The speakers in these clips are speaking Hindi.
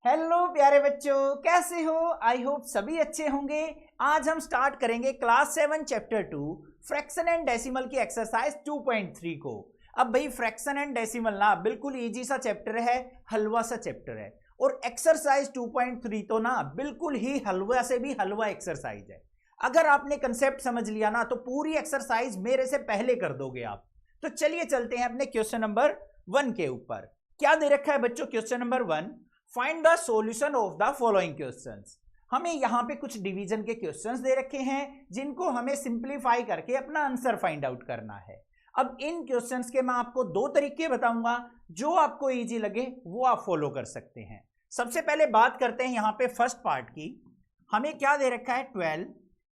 हेलो प्यारे बच्चों, कैसे हो? आई होप सभी अच्छे होंगे। आज हम स्टार्ट करेंगे class 7 chapter 2 fraction and decimal की एक्सरसाइज 2.3 को। अब भाई फ्रैक्शन एंड डेसिमल ना बिल्कुल इजी सा चैप्टर है, हलवा सा चैप्टर है। और एक्सरसाइज 2.3 तो ना बिल्कुल ही हलवा से भी हलवा एक्सरसाइज है। अगर आपने कंसेप्ट समझ लिया ना तो पूरी एक्सरसाइज मेरे से पहले कर दोगे आप। तो चलिए चलते हैं अपने क्वेश्चन नंबर 1 के ऊपर। क्या दे रखा है बच्चों? Question number 1, find the solution of the following questions. हमें यहां पे कुछ डिवीजन के क्वेश्चंस दे रखे हैं जिनको हमें सिंपलीफाई करके अपना आंसर फाइंड आउट करना है। अब इन क्वेश्चंस के मैं आपको दो तरीके बताऊंगा, जो आपको इजी लगे वो आप फॉलो कर सकते हैं। सबसे पहले बात करते हैं यहां पे फर्स्ट पार्ट की। हमें क्या दे रखा है? 12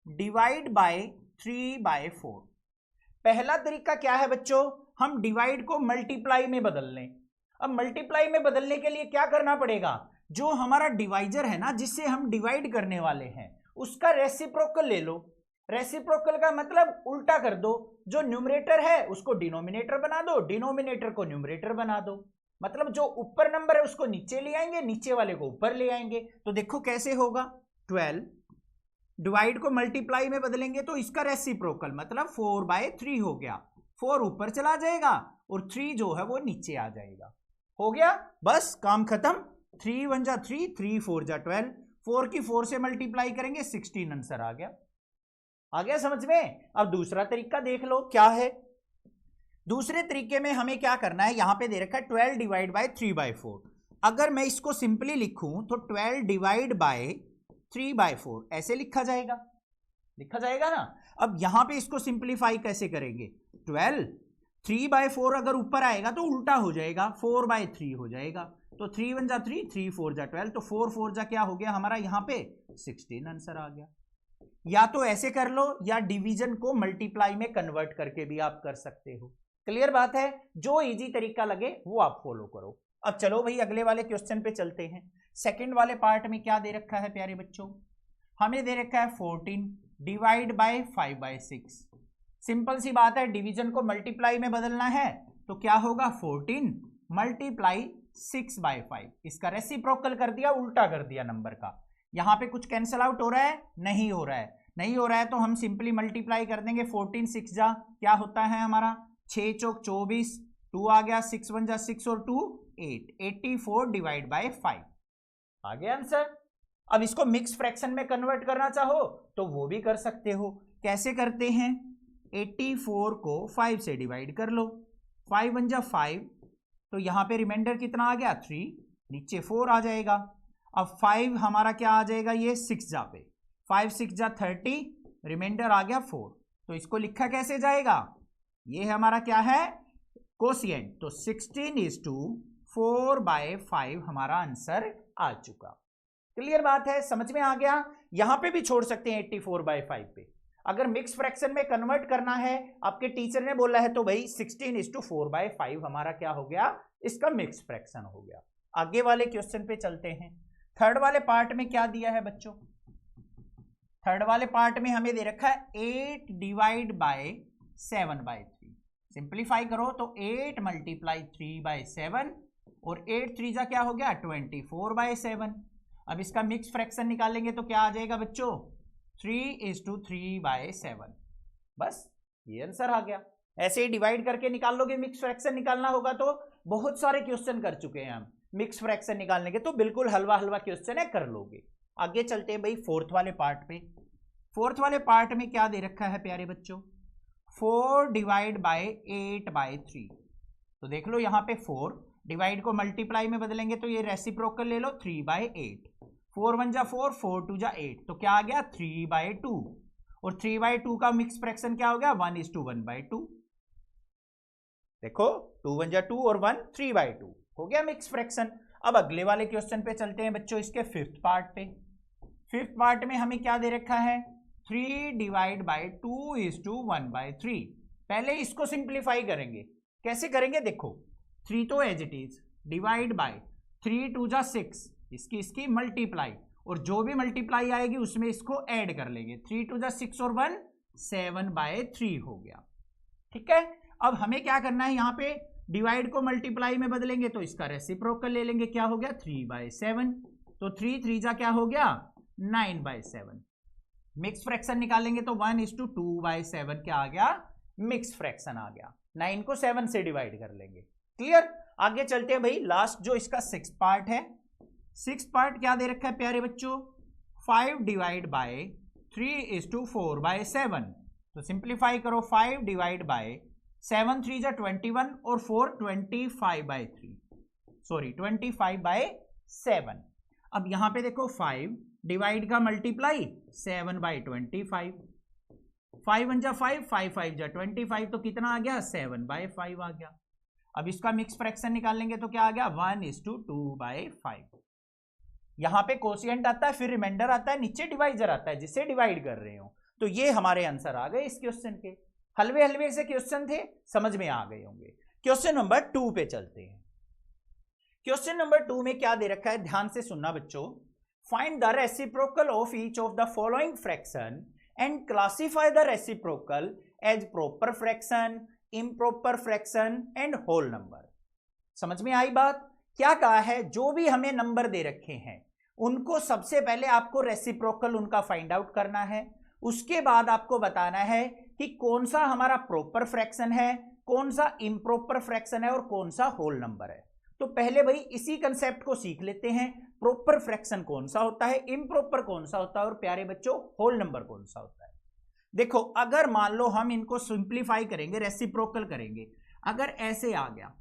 डिवाइड बाय 3/4। पहला तरीका क्या है बच्चों? हम डिवाइड को मल्टीप्लाई में बदल लें। अब मल्टीप्लाई में बदलने के लिए क्या करना पड़ेगा? जो हमारा डिवाइजर है ना, जिससे हम डिवाइड करने वाले हैं, उसका रेसिप्रोकल ले लो। रेसिप्रोकल का मतलब उल्टा कर दो। जो न्यूमरेटर है उसको डिनोमिनेटर बना दो, डिनोमिनेटर को न्यूमरेटर बना दो। मतलब जो ऊपर नंबर है उसको नीचे ले आएंगे, नीचे वाले को ऊपर ले आएंगे। तो देखो कैसे होगा। 12 डिवाइड को मल्टीप्लाई में बदलेंगे तो इसका रेसिप्रोकल मतलब 4/3 हो गया। 4 ऊपर चला जाएगा और 3 जो है वो नीचे आ जाएगा। हो गया, बस काम खत्म। 3 1 जा 3, 3 4 जा 12, 4 की 4 से मल्टीप्लाई करेंगे 16 आंसर आ गया समझ में। अब दूसरा तरीका देख लो क्या है। दूसरे तरीके में हमें क्या करना है? यहां पे दे रखा है 12 डिवाइड बाय 3/4। अगर मैं इसको सिंपली लिखूं तो 12 डिवाइड बाय 3/4 ऐसे लिखा जाएगा ना। अब यहां पे इसको सिंप्लीफाई कैसे करेंगे? 12 3/4 अगर ऊपर आएगा तो उल्टा हो जाएगा, 4/3 हो जाएगा। तो 3 1 जा 3, 3 4 जा 12, तो 4 4 जा क्या हो गया हमारा यहाँ पे? 16 आंसर आ गया। या तो ऐसे कर लो या डिवीजन को मल्टीप्लाई में कन्वर्ट करके भी आप कर सकते हो। क्लियर बात है? जो इजी तरीका लगे वो आप फॉलो करो। अब चलो भाई अगले वाले क्वेश्चन पे चलते हैं। सेकेंड वाले पार्ट में क्या दे रखा है प्यारे बच्चों? हमें दे रखा है 14 डिवाइड बाय 5/6। सिंपल सी बात है, डिवीजन को मल्टीप्लाई में बदलना है तो क्या होगा? 14 मल्टीप्लाई 6/5। इसका रेसिप्रोकल कर दिया, उल्टा कर दिया नंबर का। यहां पे कुछ कैंसल आउट हो रहा है? नहीं हो रहा है तो हम सिंपली मल्टीप्लाई कर देंगे। 14 6 जा क्या होता है हमारा? 6 चौक 24, 2 आ गया, 6 1 जा 6 और 2 8, 84 डिवाइड बाय 5 आ गया आंसर। अब इसको मिक्स फ्रैक्शन में कन्वर्ट करना चाहो तो वो भी कर सकते हो। कैसे करते हैं? 84 को 5 से डिवाइड कर लो। 5 1 जा 5, तो यहां पे रिमाइंडर कितना आ गया? 3, नीचे 4 आ जाएगा। अब 5 हमारा क्या आ जाएगा? ये 6 जा पे 5 6 जा 30, रिमाइंडर आ गया 4। तो इसको लिखा कैसे जाएगा? ये हमारा क्या है? कोशिएंट। तो 16:4/5 हमारा आंसर आ चुका। क्लियर बात है? समझ में आ गया? यहां पे भी छोड़ सकते हैं 84/5 पे। अगर मिक्स फ्रैक्शन में कन्वर्ट करना है, आपके टीचर ने बोला है, तो भाई 16:4/5 हमारा क्या हो गया? इसका मिक्स फ्रैक्शन हो गया। आगे वाले क्वेश्चन पे चलते हैं। थर्ड वाले पार्ट में क्या दिया है बच्चों? थर्ड वाले पार्ट में हमें दे रखा है 8 डिवाइड बाय 7/3। सिंप्लीफाई करो तो 8 मल्टीप्लाई 3/7 और 8 3 जा क्या हो गया? 24/7। अब इसका मिक्स फ्रैक्शन निकालेंगे तो क्या आ जाएगा बच्चों? 3:3/7। बस ये आंसर आ गया। ऐसे ही डिवाइड करके निकाल लोगे। मिक्स फ्रैक्शन निकालना होगा तो बहुत सारे क्वेश्चन कर चुके हैं हम मिक्स फ्रैक्शन निकालने के, तो बिल्कुल हलवा हलवा क्वेश्चन है, कर लोगे। आगे चलते हैं भाई फोर्थ वाले पार्ट पे। फोर्थ वाले पार्ट में क्या दे रखा है प्यारे बच्चों? 4 डिवाइड बाय 8/3। तो देख लो यहाँ पे 4 डिवाइड को मल्टीप्लाई में बदलेंगे तो ये रेसिप्रोकल ले लो 3/8। 4 1 जा 4, 4 2 जा 8, तो क्या आ गया? 3/2। और 3/2 का मिक्स फ्रैक्शन क्या हो गया? 1:1/2। देखो 2 1 जा 2 और 1 3/2 हो गया मिक्स फ्रैक्शन। अब अगले वाले क्वेश्चन पे चलते हैं बच्चों, इसके फिफ्थ पार्ट पे। फिफ्थ पार्ट में हमें क्या दे रखा है? 3 डिवाइड बाय 2:1/3। पहले इसको सिंप्लीफाई करेंगे। कैसे करेंगे? देखो 3 तो as it is, divide by 3 2 जा 6, इसकी मल्टीप्लाई, और जो भी मल्टीप्लाई आएगी उसमें इसको ऐड कर लेंगे। 3 2 जा 6 और 1 7/3 हो गया। ठीक है। अब हमें क्या करना है? यहाँ पे डिवाइड को मल्टीप्लाई में बदलेंगे तो इसका रेसिप्रोकल ले लेंगे। क्या हो गया? 3/7। तो 3 3 जा क्या हो गया 9/7। मिक्स फ्रैक्शन निकालेंगे तो 1:2/7 क्या आ गया मिक्स फ्रैक्शन आ गया। 9 को 7 से डिवाइड कर लेंगे। क्लियर। आगे चलते हैं भाई, लास्ट जो इसका 6th पार्ट है, 6th पार्ट क्या दे रखा है प्यारे बच्चों 5/3:4/7। तो सिंप्लीफाई करो 5/7 3 जा 21 और 4 25/3 सॉरी 25/7। अब यहां पे देखो 5 डिवाइड का मल्टीप्लाई 7/25, 5 1 जा 5 5 5 जा 25 तो कितना आ गया 7/5 आ गया। अब इसका मिक्स फ्रैक्शन निकालेंगे तो क्या आ गया 1:2/5। यहां पे कोशिएंट आता है फिर रिमाइंडर आता है नीचे डिवाइजर आता है जिससे डिवाइड कर रहे हो। तो ये हमारे आंसर आ गए इस क्वेश्चन के। हलवे हलवे से क्वेश्चन थे समझ में आ गए होंगे। क्वेश्चन नंबर 2 पे चलते हैं। क्वेश्चन नंबर 2 में क्या दे रखा है ध्यान से सुनना बच्चों। Find the reciprocal of each of the following fraction and classify the reciprocal as proper fraction, improper fraction and whole number. समझ में आई बात। क्या कहा है जो भी हमें नंबर दे रखे हैं उनको सबसे पहले आपको रेसिप्रोकल उनका फाइंड आउट करना है। उसके बाद आपको बताना है कि कौन सा हमारा प्रॉपर फ्रैक्शन है, कौन सा इम्प्रॉपर फ्रैक्शन है और कौन सा होल नंबर है। तो पहले भाई इसी कंसेप्ट को सीख लेते हैं। प्रॉपर फ्रैक्शन कौन सा होता है, इम्प्रॉपर कौन सा होता है और प्यारे बच्चों होल नंबर कौन सा होता है। देखो अगर मान लो हम इनको सिंप्लीफाई करेंगे रेसिप्रोकल करेंगे, अगर ऐसे आ गया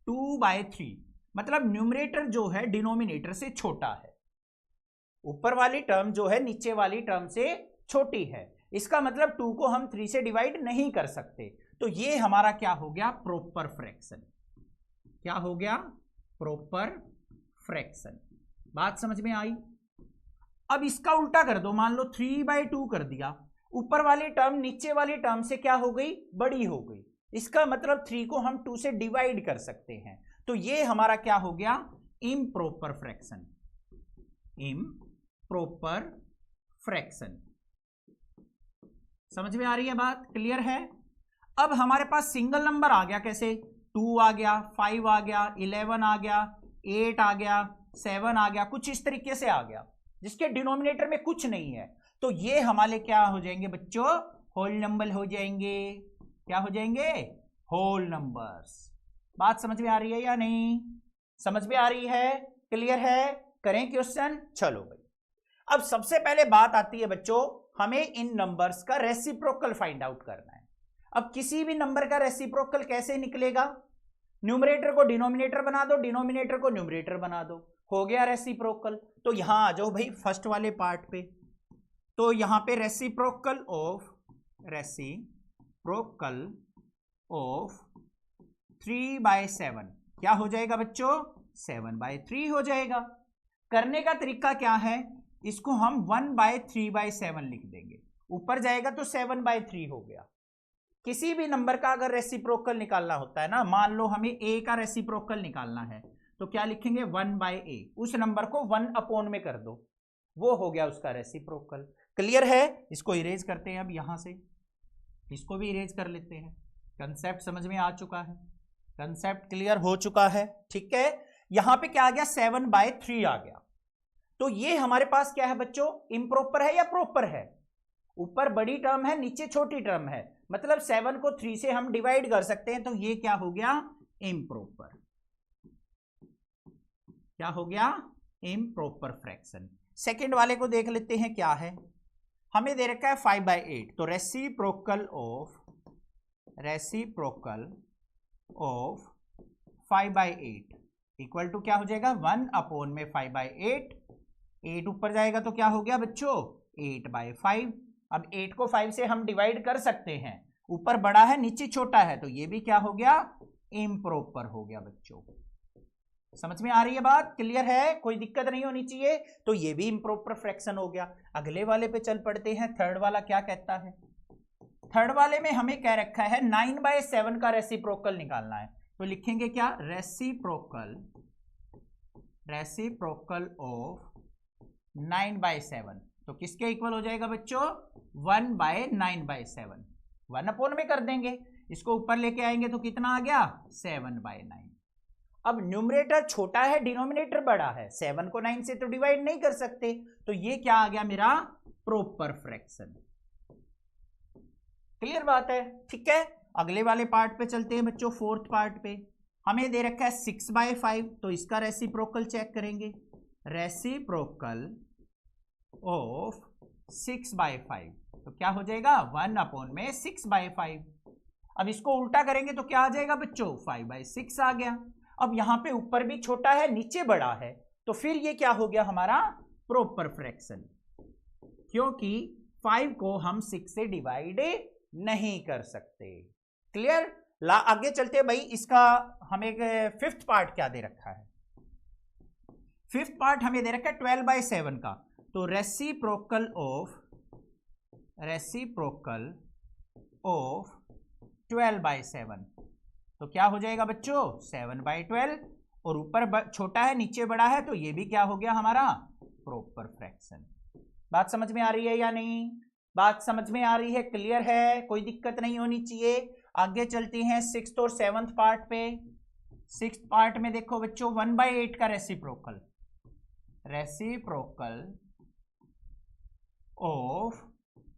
2/3 मतलब न्यूमरेटर जो है डिनोमिनेटर से छोटा है, ऊपर वाली टर्म जो है नीचे वाली टर्म से छोटी है, इसका मतलब 2 को हम 3 से डिवाइड नहीं कर सकते। तो ये हमारा क्या हो गया प्रॉपर फ्रैक्शन। क्या हो गया प्रॉपर फ्रैक्शन। बात समझ में आई। अब इसका उल्टा कर दो, मान लो 3/2 कर दिया, ऊपर वाली टर्म नीचे वाली टर्म से क्या हो गई बड़ी हो गई, इसका मतलब 3 को हम 2 से डिवाइड कर सकते हैं। तो ये हमारा क्या हो गया इम्प्रॉपर फ्रैक्शन। इम्प्रॉपर फ्रैक्शन समझ में आ रही है बात, क्लियर है। अब हमारे पास सिंगल नंबर आ गया, कैसे 2 आ गया, 5 आ गया, 11 आ गया, 8 आ गया, 7 आ गया, कुछ इस तरीके से आ गया जिसके डिनोमिनेटर में कुछ नहीं है। तो ये हमारे क्या हो जाएंगे बच्चों होल नंबर हो जाएंगे। क्या हो जाएंगे होल नंबर्स। बात समझ में आ रही है या नहीं, समझ में आ रही है, क्लियर है। करें क्वेश्चन। चलो भाई अब सबसे पहले बात आती है बच्चों हमें इन नंबर्स का रेसिप्रोकल फाइंड आउट करना है। अब किसी भी नंबर का रेसिप्रोकल कैसे निकलेगा, न्यूमरेटर को डिनोमिनेटर बना दो, डिनोमिनेटर को न्यूमरेटर बना दो, हो गया रेसिप्रोकल। तो यहां आ जाओ भाई फर्स्ट वाले पार्ट पे। तो यहां पे रेसिप्रोकल ऑफ 3/7 क्या हो जाएगा बच्चों 7/3 हो जाएगा। करने का तरीका क्या है, इसको हम 1/3/7 लिख देंगे, ऊपर जाएगा तो 7/3 हो गया। किसी भी नंबर का अगर रेसिप्रोकल निकालना होता है ना, मान लो हमें a का रेसिप्रोकल निकालना है तो क्या लिखेंगे 1/a, उस नंबर को 1 में कर दो, वो हो गया उसका रेसिप्रोकल। क्लियर है। इसको इरेज करते हैं, अब यहां से इसको भी इरेज कर लेते हैं। कंसेप्ट समझ में आ चुका है, कंसेप्ट क्लियर हो चुका है, ठीक है। यहां पे क्या आ गया 7/3 आ गया। तो ये हमारे पास क्या है बच्चों इम्प्रॉपर है या प्रॉपर है, ऊपर बड़ी टर्म है नीचे छोटी टर्म है, मतलब 7 को 3 से हम डिवाइड कर सकते हैं। तो ये क्या हो गया इम्प्रॉपर। क्या हो गया इम्प्रॉपर फ्रैक्शन। सेकंड वाले को देख लेते हैं क्या है। हमें दे रखा है 5/8, तो रेसिप्रोकल ऑफ 5/8 इक्वल टू क्या हो जाएगा 1/5/8। 8 ऊपर जाएगा तो क्या हो गया बच्चों 8/5। अब 8 को 5 से हम डिवाइड कर सकते हैं, ऊपर बड़ा है नीचे छोटा है, तो ये भी क्या हो गया इम्प्रॉपर हो गया बच्चों। समझ में आ रही है बात, क्लियर है, कोई दिक्कत नहीं होनी चाहिए। तो ये भी इम्प्रॉपर फ्रैक्शन हो गया। अगले वाले पे चल पड़ते हैं। थर्ड वाला क्या कहता है, थर्ड वाले में हमें कह रखा है 9/7 का रेसिप्रोकल निकालना है। तो लिखेंगे क्या रेसिप्रोकल ऑफ 9/7, तो किसके इक्वल हो जाएगा बच्चों 1/9/7, 1 में कर देंगे, इसको ऊपर लेके आएंगे तो कितना आ गया 7/9। अब न्यूमरेटर छोटा है, डिनोमिनेटर बड़ा है, 7 को 9 से तो डिवाइड नहीं कर सकते, तो ये क्या आ गया मेरा प्रॉपर फ्रैक्शन। क्लियर बात है, ठीक है। अगले वाले पार्ट पे चलते हैं बच्चों, फोर्थ पार्ट पे। हमें दे रखा है 6/5, तो इसका रेसिप्रोकल चेक करेंगे। रेसिप्रोकल ऑफ 6/5 तो क्या हो जाएगा 1/6/5। अब इसको उल्टा करेंगे तो क्या आ जाएगा बच्चों 5/6 आ गया। अब यहां पे ऊपर भी छोटा है नीचे बड़ा है, तो फिर ये क्या हो गया हमारा प्रॉपर फ्रैक्शन, क्योंकि 5 को हम 6 से डिवाइड नहीं कर सकते। क्लियर। आगे चलते भाई, इसका हमें फिफ्थ पार्ट क्या दे रखा है। फिफ्थ पार्ट हमें दे रखा है 12/7 का, तो रेसिप्रोकल ऑफ 12/7 तो क्या हो जाएगा बच्चों 7/12, और ऊपर छोटा है नीचे बड़ा है, तो ये भी क्या हो गया हमारा प्रॉपर फ्रैक्शन। बात समझ में आ रही है या नहीं? बात समझ में आ रही है, क्लियर है, कोई दिक्कत नहीं होनी चाहिए। आगे चलते हैं सिक्स्थ और सेवंथ पार्ट पे। सिक्स्थ पार्ट में देखो बच्चों 1/8 का रेसिप्रोकल ऑफ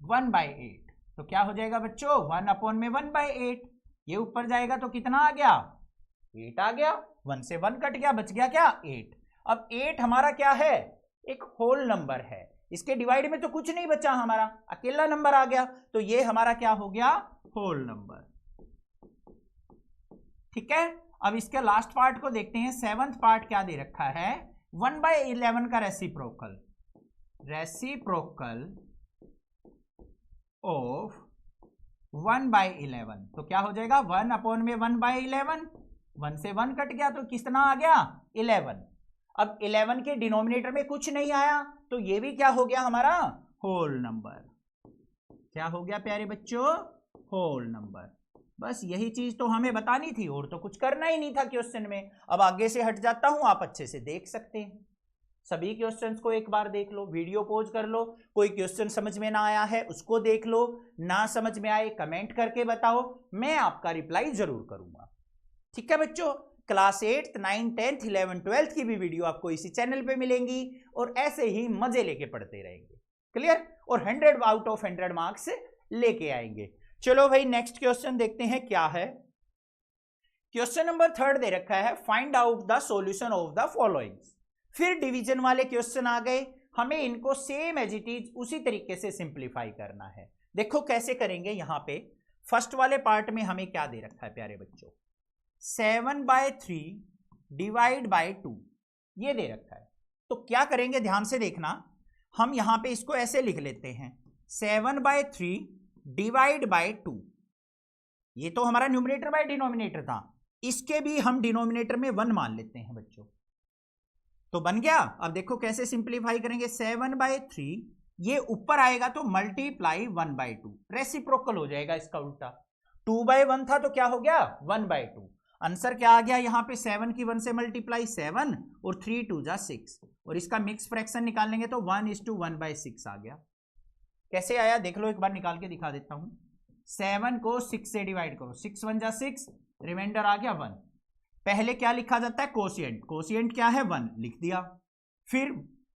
1/8 तो क्या हो जाएगा बच्चों 1/8। ये ऊपर जाएगा तो कितना आ गया 8 आ गया, 1 से 1 कट गया, बच गया क्या 8। अब 8 हमारा क्या है एक होल नंबर है, इसके डिवाइड में तो कुछ नहीं बचा, हमारा अकेला नंबर आ गया, तो ये हमारा क्या हो गया होल नंबर। ठीक है। अब इसके लास्ट पार्ट को देखते हैं, सेवंथ पार्ट क्या दे रखा है 1/11 का रेसिप्रोकल ऑफ 1/11 तो क्या हो जाएगा 1/1/11, 1 से 1 कट गया तो कितना आ गया 11। अब 11 के डिनोमिनेटर में कुछ नहीं आया, तो ये भी क्या हो गया हमारा होल नंबर। क्या हो गया प्यारे बच्चों होल नंबर। बस यही चीज तो हमें बतानी थी, और तो कुछ करना ही नहीं था क्वेश्चन में। अब आगे से हट जाता हूं, आप अच्छे से देख सकते हैं सभी क्वेश्चंस को, एक बार देख लो, वीडियो पॉज कर लो, कोई क्वेश्चन समझ में ना आया है उसको देख लो, ना समझ में आए कमेंट करके बताओ, मैं आपका रिप्लाई जरूर करूंगा। ठीक है बच्चों, class 8th 9th 10th 11th 12th की भी वीडियो आपको इसी चैनल पे मिलेंगी, और ऐसे ही मजे लेके पढ़ते रहेंगे। क्लियर। और 100 आउट ऑफ 100 मार्क्स लेके आएंगे। चलो भाई नेक्स्ट क्वेश्चन देखते हैं क्या है। क्वेश्चन नंबर 3 दे रखा है find out the solution of the following. फिर डिवीजन वाले क्वेश्चन आ गए, हमें इनको सेम एज इट इज उसी तरीके से सिंप्लीफाई करना है। देखो कैसे करेंगे। यहां पे फर्स्ट वाले पार्ट में हमें क्या दे रखा है प्यारे बच्चों 7/3 डिवाइड बाय 2 ये दे रखा है। तो क्या करेंगे ध्यान से देखना, हम यहां पे इसको ऐसे लिख लेते हैं 7/3 डिवाइड बाय 2। ये तो हमारा न्यूमरेटर बाय डिनोमिनेटर था, इसके भी हम डिनोमिनेटर में 1 मान लेते हैं बच्चों, तो बन गया। अब देखो कैसे सिंप्लीफाई करेंगे 7/3 ये ऊपर आएगा तो मल्टीप्लाई 1/2, रेसिप्रोकल हो जाएगा इसका उल्टा। 2/1 था तो क्या हो गया 1/2। आंसर क्या आ गया यहाँ पे 7 की 1 से मल्टीप्लाई 7 और 3 2 जा 6, और इसका मिक्स फ्रैक्शन निकालेंगे तो 1:1/6 आ गया। कैसे आया देख लो, एक बार निकाल के दिखा देता हूं। 7 को 6 से डिवाइड करो, 6 1 जा 6, रिमाइंडर आ गया 1। पहले क्या लिखा जाता है कोशिएंट, कोशिएंट क्या है 1 लिख दिया, फिर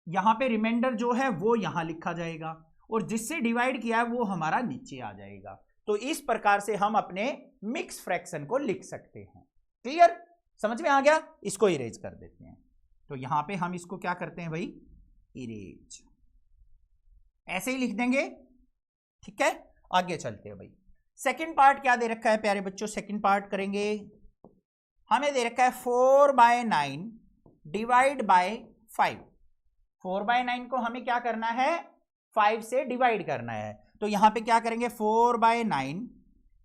यहां पे रिमाइंडर जो है वो यहां लिखा जाएगा, और जिससे डिवाइड किया है वो हमारा नीचे आ जाएगा। तो इस प्रकार से हम अपने मिक्स फ्रैक्शन को लिख सकते हैं। क्लियर, समझ में आ गया। इसको इरेज कर देते हैं, तो यहां पे हम इसको क्या करते हैं भाई इरेज, ऐसे ही लिख देंगे। ठीक है, आगे चलते हैं भाई। सेकंड पार्ट क्या दे रखा है प्यारे बच्चों, सेकंड पार्ट करेंगे। हमें दे रखा है 4/9 डिवाइड बाय 5। 4/9 को हमें क्या करना है 5 से डिवाइड करना है, तो यहां पे क्या करेंगे 4/9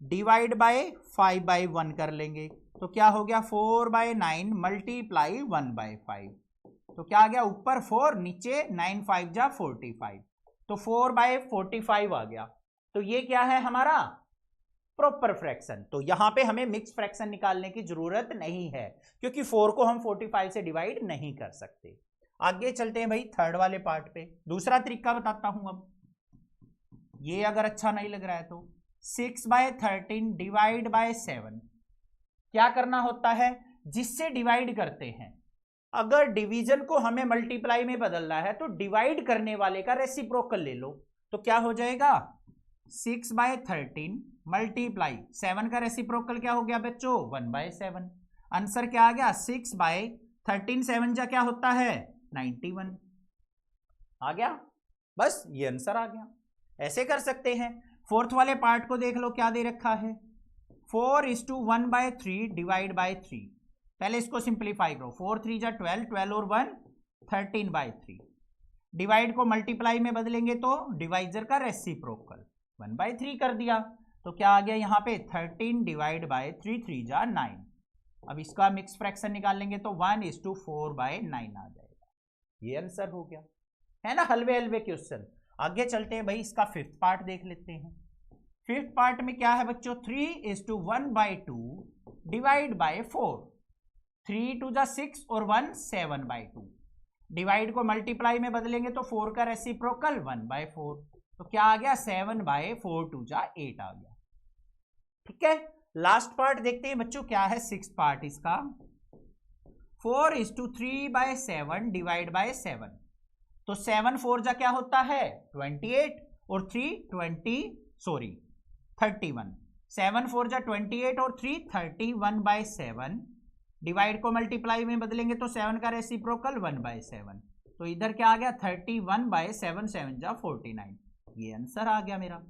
डिवाइड बाय 5/1 कर लेंगे, तो क्या हो गया 4/9 मल्टीप्लाई 1/5, तो क्या आ गया ऊपर 4 नीचे 9 5 जा 45, तो 4/45 आ गया। तो ये क्या है हमारा प्रॉपर फ्रैक्शन। तो यहां पे हमें मिक्स फ्रैक्शन निकालने की जरूरत नहीं है, क्योंकि 4 को हम 45 से डिवाइड नहीं कर सकते। आगे चलते हैं भाई थर्ड वाले पार्ट पे। दूसरा तरीका बताता हूं। अब ये अगर अच्छा नहीं लग रहा है तो 6/13 डिवाइड बाय 7 क्या करना होता है, जिससे डिवाइड करते हैं। अगर डिवीजन को हमें मल्टीप्लाई में बदलना है तो डिवाइड करने वाले का रेसिप्रोकल ले लो। तो क्या हो जाएगा 6/13 मल्टीप्लाई 7 का रेसिप्रोकल क्या हो गया बच्चों 1/7। आंसर क्या आ गया 6/13 7 जा क्या होता है 91 आ गया। बस ये आंसर आ गया। ऐसे कर सकते हैं। फोर्थ वाले पार्ट को देख लो क्या दे रखा है 4:1/3 डिवाइड बाय 3। पहले इसको सिंप्लीफाई करो 4 3 जा 12 12 और 1 13/3। डिवाइड को मल्टीप्लाई में बदलेंगे तो डिवाइजर का रेसिप्रोकल 1/3 कर दिया। तो क्या आ गया यहाँ पे 13 डिवाइड बाय 3 3 जा 9। अब इसका मिक्स फ्रैक्शन निकाल लेंगे तो 1:4/9 आ जाएगा। ये आंसर हो गया है ना। हलवे हलवे क्वेश्चन। आगे चलते हैं भाई इसका फिफ्थ पार्ट देख लेते हैं। फिफ्थ पार्ट में क्या है बच्चों 3:1/2 डिवाइड बाय 4। 3 2 जा 6 और 1 7/2। डिवाइड को मल्टीप्लाई में बदलेंगे तो 4 का रेसिप्रोकल 1/4। तो क्या आ गया 7/4 2 जा 8 आ गया। ठीक है। लास्ट पार्ट देखते हैं बच्चों क्या है सिक्स पार्ट इसका 4:3/7 डिवाइड बाय 7। तो 7 4 जा क्या होता है 28 और 31। 7 4 जा 28 और 3 31/7। डिवाइड को मल्टीप्लाई में बदलेंगे तो 7 का रेसिप्रोकल 1/7। तो इधर क्या आ गया 31/7 7 जा 49। ये आंसर आ गया मेरा।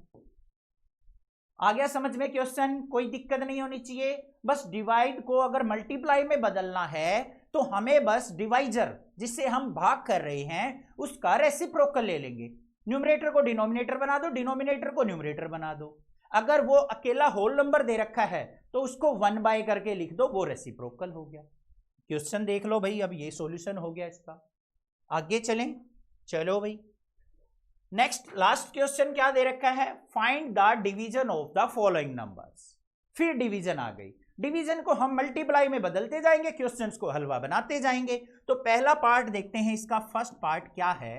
आ गया समझ में क्वेश्चन। कोई दिक्कत नहीं होनी चाहिए। बस डिवाइड को अगर मल्टीप्लाई में बदलना है तो हमें बस डिवाइजर जिससे हम भाग कर रहे हैं उसका रेसिप्रोकल ले लेंगे। न्यूमरेटर को डिनोमिनेटर बना दो, डिनोमिनेटर को न्यूमरेटर बना दो। अगर वो अकेला होल नंबर दे रखा है तो उसको 1 करके लिख दो, वो रेसिप्रोकल हो गया। क्वेश्चन देख लो भाई। अब ये सॉल्यूशन हो गया इसका। आगे चलें। चलो भाई नेक्स्ट लास्ट क्वेश्चन क्या दे रखा है find the division of the following numbers. फिर डिवीजन आ गई। डिवीजन को हम मल्टीप्लाई में बदलते जाएंगे, क्वेश्चंस को हलवा बनाते जाएंगे। तो पहला पार्ट देखते हैं इसका। फर्स्ट पार्ट क्या है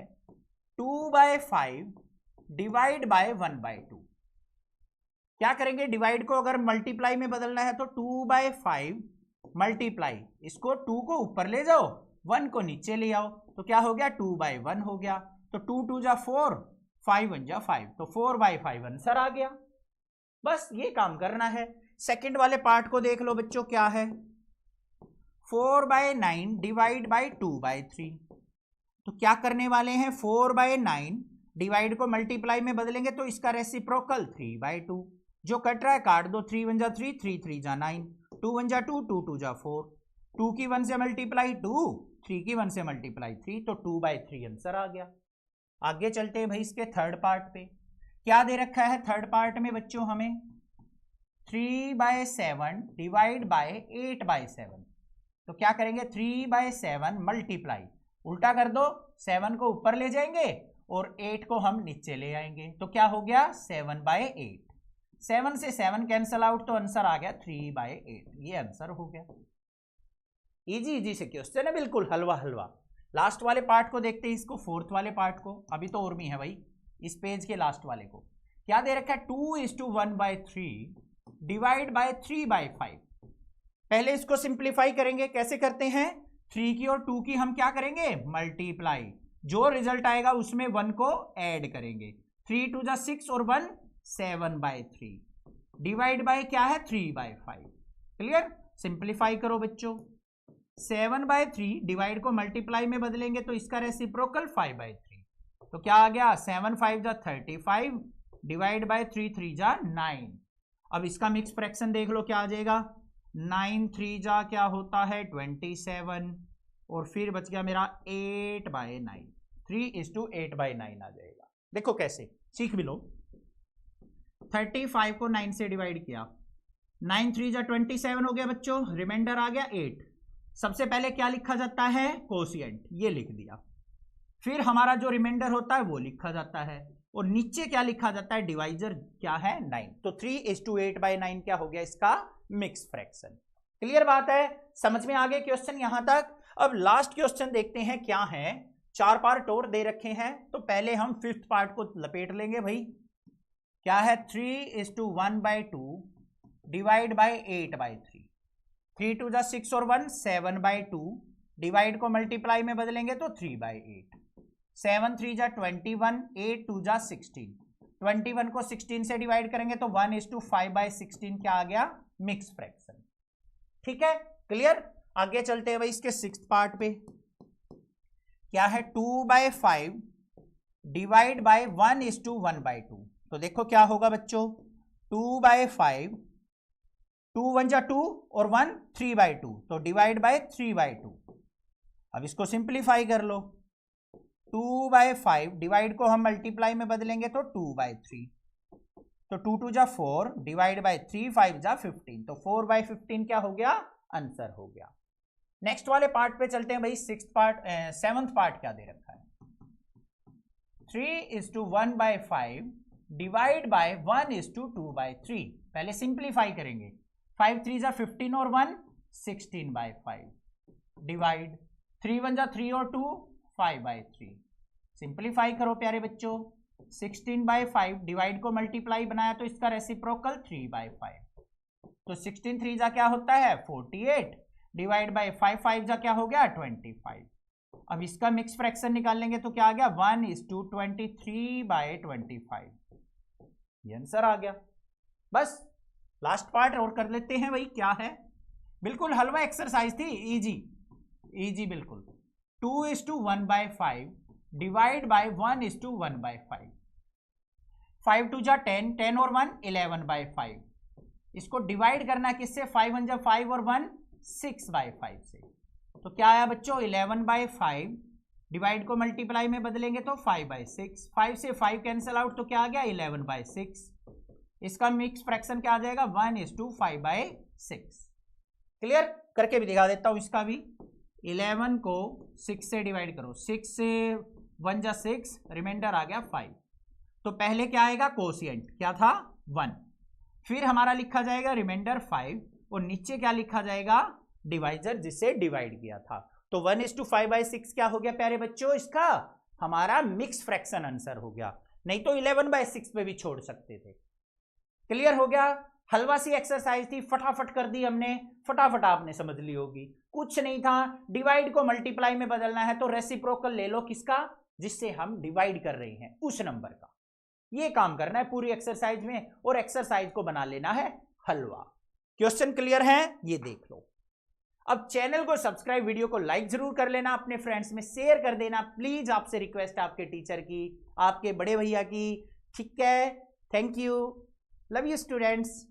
2/5 डिवाइड बाय 1/2। क्या करेंगे डिवाइड को अगर मल्टीप्लाई में बदलना है तो 2/5 मल्टीप्लाई इसको 2 को ऊपर ले जाओ 1 को नीचे ले आओ। तो क्या हो गया 2/1 हो गया। तो 2 2 जा 4 5 1 जा 5। तो 4/5 आंसर आ गया। बस ये काम करना है। सेकंड वाले पार्ट को देख लो बच्चों क्या है 4/9 डिवाइड बाय 2/3। तो क्या करने वाले हैं 4/9 डिवाइड को मल्टीप्लाई में बदलेंगे तो इसका रेसिप्रोकल 3/2। जो कट रहा है काट दो 3 1 जा 3 3 3 जा 9 2 1 जा 2 2 2 जा 4 2 की 1 से मल्टीप्लाई 2 3 की 1 से मल्टीप्लाई 3 तो 2/3 आंसर आ गया। आगे चलते हैं भाई इसके थर्ड पार्ट पे। क्या दे रखा है थर्ड पार्ट में बच्चों हमें 3/7 डिवाइड बाय 8/7। तो क्या करेंगे 3/7 मल्टीप्लाई उल्टा कर दो 7 को ऊपर ले जाएंगे और 8 को हम नीचे ले आएंगे। तो क्या हो गया 7/8। 7 से 7 कैंसल आउट तो आंसर आ गया 3/8। ये आंसर हो गया। इजी इजी से क्वेश्चन है बिल्कुल हलवा हलवा। लास्ट वाले पार्ट को देखते हैं इसको फोर्थ वाले पार्ट को। अभी तो और भी है भाई इस पेज के लास्ट वाले को। क्या दे रखा है 2:1/3 डिवाइड बाय 3/5। पहले इसको सिंप्लीफाई करेंगे। कैसे करते हैं 3 की और 2 की हम क्या करेंगे मल्टीप्लाई। जो रिजल्ट आएगा उसमें 1 को ऐड करेंगे। 3 2 जा 6 और 1 7/3 डिवाइड बाय क्या है 3/5। क्लियर। सिंप्लीफाई करो बच्चों 7/3 डिवाइड को मल्टीप्लाई में बदलेंगे तो इसका रेसिप्रोकल 5/3। तो क्या आ गया 7 5 जा 35 डिवाइड बाय 3 3 जा 9। अब इसका मिक्स फ्रैक्शन देख लो क्या आ जाएगा 9 3 जा क्या होता है 27 और फिर बच गया मेरा 8/9। 3:8/9 आ जाएगा। देखो कैसे सीख भी लो। 35 को 9 से डिवाइड किया 9 3 जा 27 हो गया बच्चों। रिमाइंडर आ गया 8। सबसे पहले क्या लिखा जाता है कोशिएंट ये लिख दिया। फिर हमारा जो रिमाइंडर होता है वो लिखा जाता है और नीचे क्या लिखा जाता है डिवाइजर क्या है 9। तो 3:8/9 क्या हो गया इसका मिक्स फ्रैक्शन। क्लियर बात है। समझ में आ गए क्वेश्चन यहां तक। अब लास्ट क्वेश्चन देखते हैं क्या है। 4 पार्ट और दे रखे हैं तो पहले हम फिफ्थ पार्ट को लपेट लेंगे भाई। क्या है 3:1/2 डिवाइड बाय 8/3। 3 2 जा 6 और 1 7/2, डिवाइड को मल्टीप्लाई में बदलेंगे तो 3/8, 7 3 जा 21, 8 2 जा 16, 21 को 16 से डिवाइड करेंगे तो 1:5/16 क्या आ गया, मिक्स फ्रैक्शन। ठीक है, क्लियर। आगे चलते हैं भाई इसके 6th पार्ट पे। क्या है, 2/5 डिवाइड बाय 1:1/2। तो देखो क्या होगा बच्चों, 2/5, 2 1 जा 2 और 1 3/2, तो डिवाइड बाय 3/2। अब इसको सिंप्लीफाई कर लो, 2/5 डिवाइड को हम मल्टीप्लाई में बदलेंगे तो 2/3, तो 2 2 जा 4, डिवाइड बाय 3 5 जा 15, तो 4/15 क्या हो गया, आंसर हो गया। नेक्स्ट वाले पार्ट पे चलते हैं भाई, 7th पार्ट क्या दे रखा है, 3:1/5 डिवाइड बाय 1:2/3। पहले सिंप्लीफाई करेंगे, 5 3 जा 15 और 1 16/5, डिवाइड 3 1 जा 3 और 2 5/3। सिंप्लीफाई करो प्यारे बच्चों, 16/5 डिवाइड को मल्टीप्लाई बनाया तो इसका रेसिप्रोकल 3/5, तो 16 3 जा क्या होता है 48, डिवाइड बाय 5 5 जा क्या हो गया 25। अब इसका मिक्स फ्रैक्शन निकाल लेंगे तो क्या आ गया 1:23/25, ये आंसर आ गया। बस लास्ट पार्ट और कर लेते हैं भाई, क्या है, बिल्कुल हलवा एक्सरसाइज थी, इजी बिल्कुल। 2:1/5 डिवाइड बाय 1:1/5, 5 2 जा 10, 10 और 1 11/5। इसको डिवाइड करना किससे, 5 1 जा 5 और 1 6/5 से, तो क्या आया बच्चों 11/5, डिवाइड को मल्टीप्लाई में बदलेंगे तो 5/6, 5 से 5 कैंसिल आउट तो क्या आ गया 11/6। इसका मिक्स फ्रैक्शन क्या आ जाएगा 1:5/6। क्लियर, करके भी दिखा देता हूं इसका भी। 11 को 6 से डिवाइड करो, 6 से 1 जा 6, रिमाइंडर आ गया 5, तो पहले क्या आएगा कोशिएंट, क्या था 1, फिर हमारा लिखा जाएगा रिमाइंडर 5, और नीचे क्या लिखा जाएगा डिवाइजर जिसे डिवाइड किया था। तो 1:5/6 क्या हो गया प्यारे बच्चों, इसका हमारा मिक्स फ्रैक्शन आंसर हो गया, नहीं तो 11/6 पे भी छोड़ सकते थे। क्लियर हो गया, हलवा सी एक्सरसाइज थी, फटाफट कर दी हमने, फटाफट आपने समझ ली होगी, कुछ नहीं था। डिवाइड को मल्टीप्लाई में बदलना है तो रेसिप्रोकल ले लो, किसका, जिससे हम डिवाइड कर रहे हैं उस नंबर का। ये काम करना है पूरी एक्सरसाइज में, और एक्सरसाइज को बना लेना है हलवा। क्वेश्चन क्लियर है, ये देख लो। अब चैनल को सब्सक्राइब, वीडियो को लाइक जरूर कर लेना, अपने फ्रेंड्स में शेयर कर देना प्लीज, आपसे रिक्वेस्ट, आपके टीचर की, आपके बड़े भैया की। ठीक है, thank you, love you students.